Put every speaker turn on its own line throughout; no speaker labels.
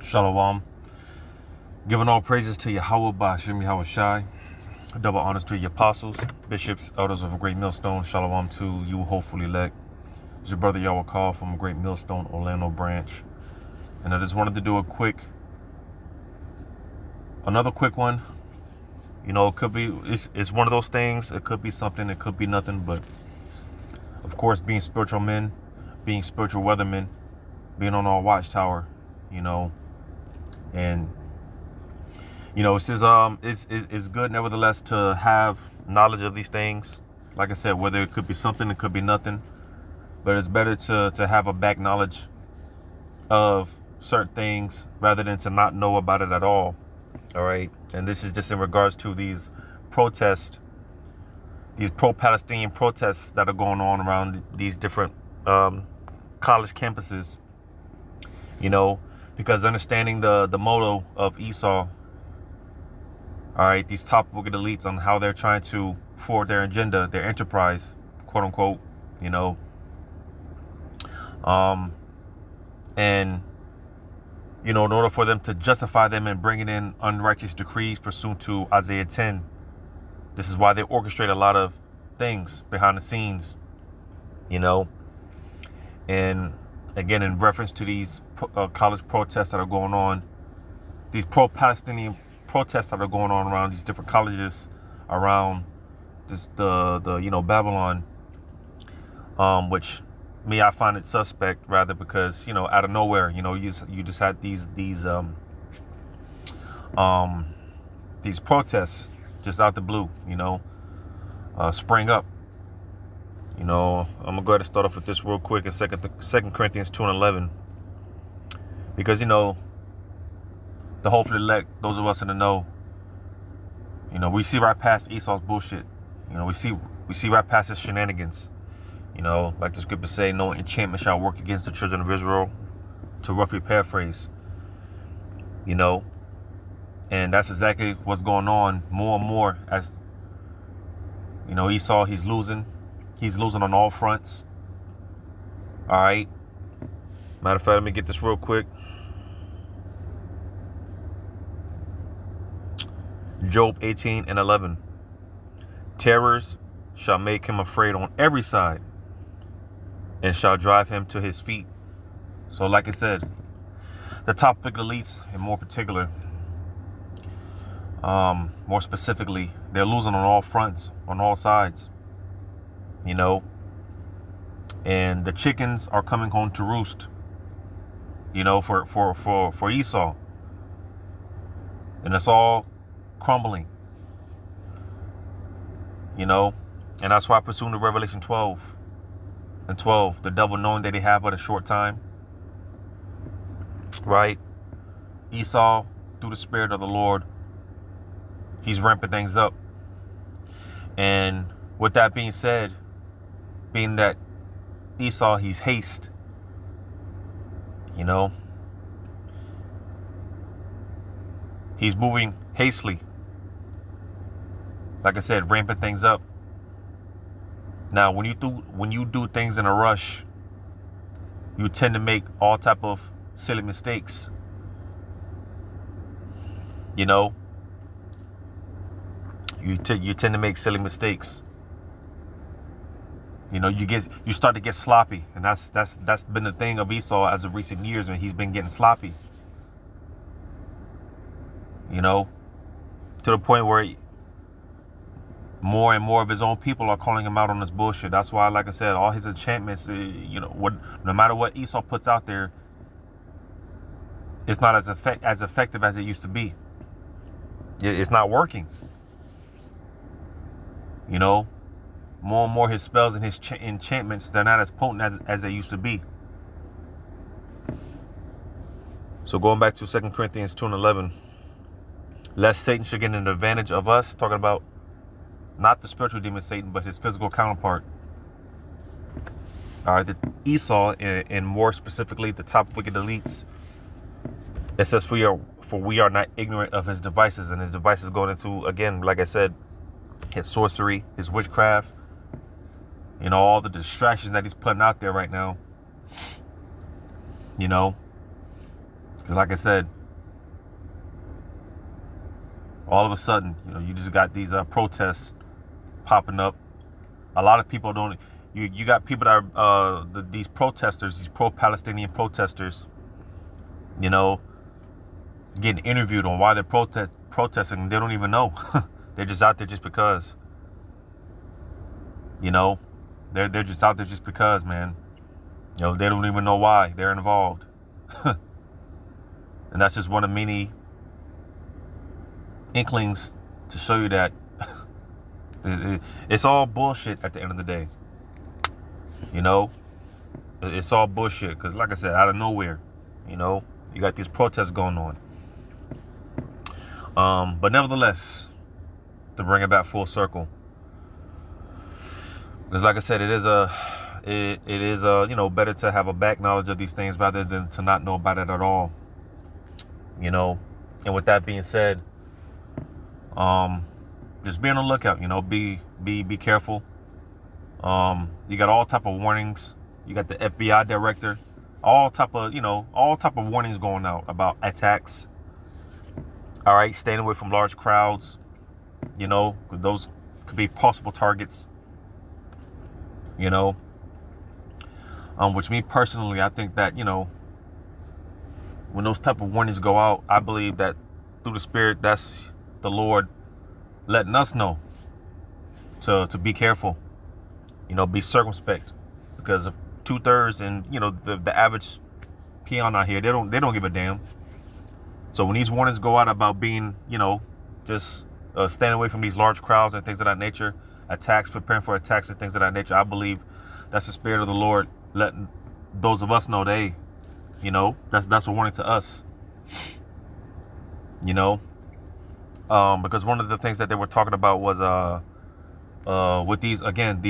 Shalom. Giving all praises to Yahweh Ba'Shem Yahweh Shai. Double honors to your apostles, bishops, elders of a great millstone. Shalom to you, hopefully elect. It's your brother Yahweh Call from a great millstone, Orlando branch. And I just wanted to do another quick one. You know, it could be, it's one of those things. It could be something, it could be nothing. But of course, being spiritual men, being spiritual weathermen, being on our watchtower, you know, and it's just it's good nevertheless to have knowledge of these things. Like I said, whether it could be something, it could be nothing, but it's better to have a back knowledge of certain things rather than to not know about it at all. All right, and this is just in regards to these protests, these pro-Palestinian protests that are going on around these different college campuses. You know, because understanding the motto of Esau. All right, these top wicked elites on how they're trying to forward their agenda, their enterprise, quote unquote, and in order for them to justify them and bringing in unrighteous decrees pursuant to Isaiah 10, this is why they orchestrate a lot of things behind the scenes, and again, in reference to these college protests that are going on, these pro-Palestinian protests that are going on around these different colleges around the Babylon, which I find it suspect rather because out of nowhere you just had these protests just out the blue spring up. I'm gonna go ahead and start off with this real quick in Second Corinthians 2:11, because the hopefully elect, those of us in the know, we see right past Esau's bullshit. We see right past his shenanigans. Like the scriptures say, no enchantment shall work against the children of Israel, to roughly paraphrase. And that's exactly what's going on more and more as Esau, he's losing on all fronts. All right. Matter of fact, let me get this real quick. Job 18:11. Terrors shall make him afraid on every side, and shall drive him to his feet. So like I said, the top wicked elites, and more particular, more specifically, they're losing on all fronts, on all sides. And the chickens are coming home to roost, for Esau. And it's all crumbling, and that's why I pursue the Revelation 12:12, the devil knowing that they have but a short time, right? Esau, through the Spirit of the Lord, he's ramping things up. And with that being said, being that Esau, he's haste, he's moving hastily. Like I said, ramping things up. Now, when you do things in a rush, you tend to make all type of silly mistakes. You tend to make silly mistakes. You start to get sloppy, and that's been the thing of Esau as of recent years, when he's been getting sloppy. To the point where more and more of his own people are calling him out on this bullshit. That's why, like I said, all his enchantments, no matter what Esau puts out there, it's not as effective as it used to be. It's not working. More and more his spells and his enchantments, they're not as potent as they used to be. So going back to 2 Corinthians 2:11, lest Satan should get an advantage of us, talking about not the spiritual demon Satan, but his physical counterpart. All right, the Esau, and more specifically the top wicked elites. It says, for we are not ignorant of his devices, and his devices going into, again, like I said, his sorcery, his witchcraft, all the distractions that he's putting out there right now. Because like I said, all of a sudden, you just got these protests popping up. A lot of people don't. You got people that are these protesters, these pro-Palestinian protesters, getting interviewed on why they're protesting. They don't even know. They're just out there just because. They're just out there just because, man. They don't even know why they're involved. And that's just one of many inklings to show you that it's all bullshit at the end of the day. It's all bullshit because, like I said, out of nowhere, you got these protests going on. But nevertheless, to bring it back full circle, because like I said, it is better to have a back knowledge of these things rather than to not know about it at all. And with that being said, just be on the lookout. Be careful. You got all type of warnings. You got the FBI director, all type of warnings going out about attacks. All right, staying away from large crowds. Those could be possible targets. Which me personally, I think that when those type of warnings go out, I believe that through the Spirit, that's the Lord letting us know to be careful, be circumspect, because of 2/3 and the average peon out here, they don't give a damn. So when these warnings go out about being just staying away from these large crowds and things of that nature, attacks, preparing for attacks and things of that nature, I believe that's the Spirit of the Lord letting those of us know that, that's a warning to us. Because one of the things that they were talking about was with these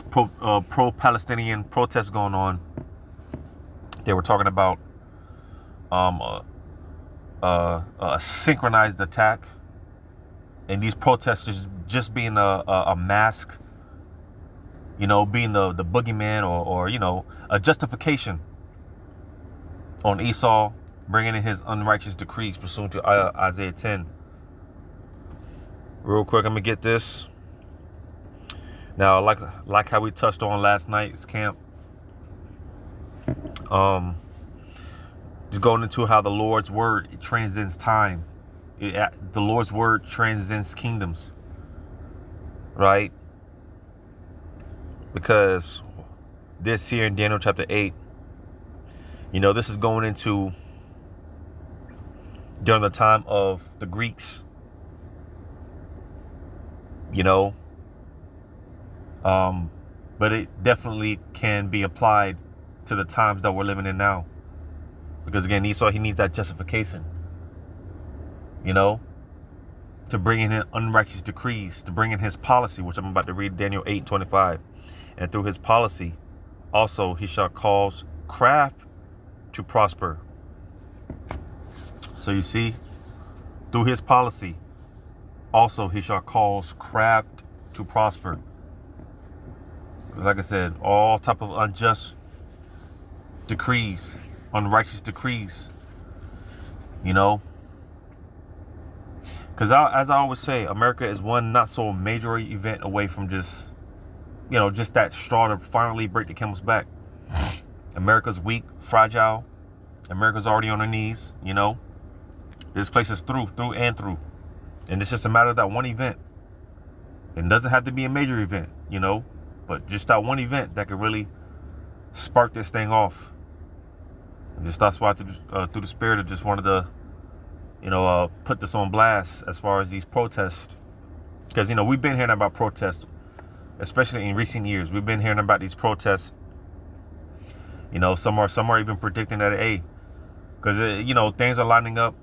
pro-Palestinian protests going on, they were talking about a synchronized attack, and these protesters just being a mask, being the boogeyman or a justification on Esau bringing in his unrighteous decrees pursuant to Isaiah 10. Real quick, I'm gonna get this. Now, like how we touched on last night's camp, just going into how the Lord's word transcends time. The Lord's word transcends kingdoms, right? Because this here in Daniel chapter 8, this is going into during the time of the Greeks, but it definitely can be applied to the times that we're living in now. Because again, Esau, he needs that justification, to bring in unrighteous decrees, to bring in his policy, which I'm about to read, Daniel 8:25. And through his policy, also he shall cause craft to prosper. So you see, through his policy, also he shall cause craft to prosper. Like I said, all type of unjust decrees, unrighteous decrees, because as I always say, America is one not so major event away from just that straw to finally break the camel's back. America's weak, fragile. America's already on her knees. This place is through and through, and it's just a matter of that one event. It doesn't have to be a major event, but just that one event that could really spark this thing off. And just that's why through the Spirit, I just wanted to put this on blast as far as these protests, because we've been hearing about protests, especially in recent years. We've been hearing about these protests. Some are even predicting that because things are lining up.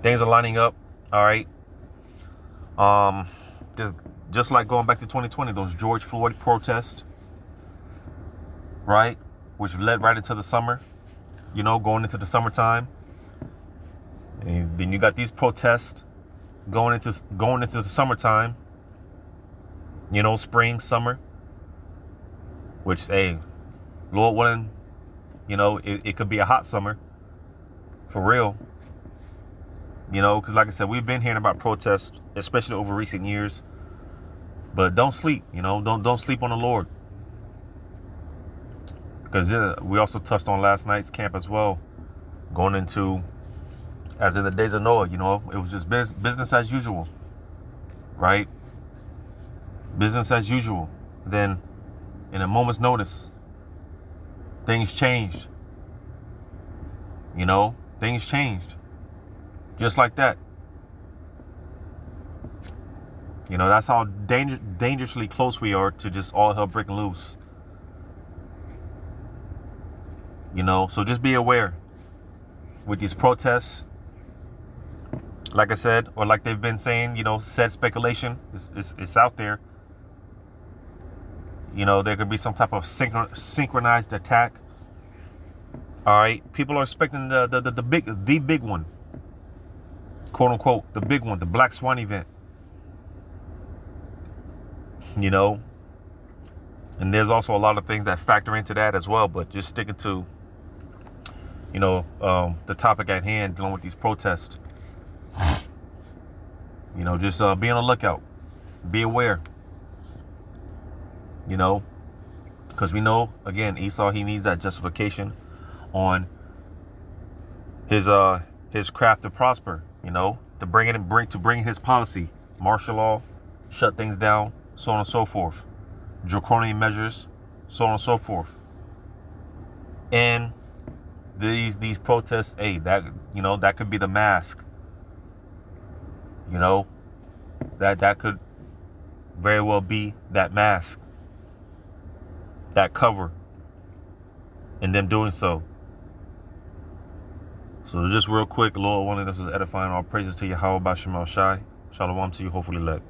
Things are lining up. All right. Just like going back to 2020, those George Floyd protests, right, which led right into the summer. Going into the summertime, and then you got these protests going into the summertime. Spring, summer. Which, Lord willing, You know, it could be a hot summer, for real. You know, because like I said, we've been hearing about protests, especially over recent years. But don't sleep, you know, don't sleep on the Lord. Because we also touched on last night's camp as well, going into, as in the days of Noah, you know, it was just business as usual, right? Business as usual. Then, in a moment's notice, things changed. You know, things changed. Just like that. You know, that's how dangerously close we are to just all hell breaking loose. You know, so just be aware with these protests. Like I said, or like they've been saying, you know, said speculation, it's out there. You know, there could be some type of synchronized attack. All right, people are expecting the big one, quote unquote, the big one, the Black Swan event. You know, and there's also a lot of things that factor into that as well. But just sticking to, you know, the topic at hand, dealing with these protests. You know, just be on the lookout, be aware. You know, because we know, again, Esau, he needs that justification on his craft to prosper. You know, to bring his policy, martial law, shut things down, so on and so forth, draconian measures, so on and so forth. And these protests, hey, that, you know, that could be the mask. You know, that could very well be that mask, that cover, and them doing so. So just real quick, Lord, one of this is edifying. All praises to Yahweh Bashim El Shai. Shalom to you, hopefully let.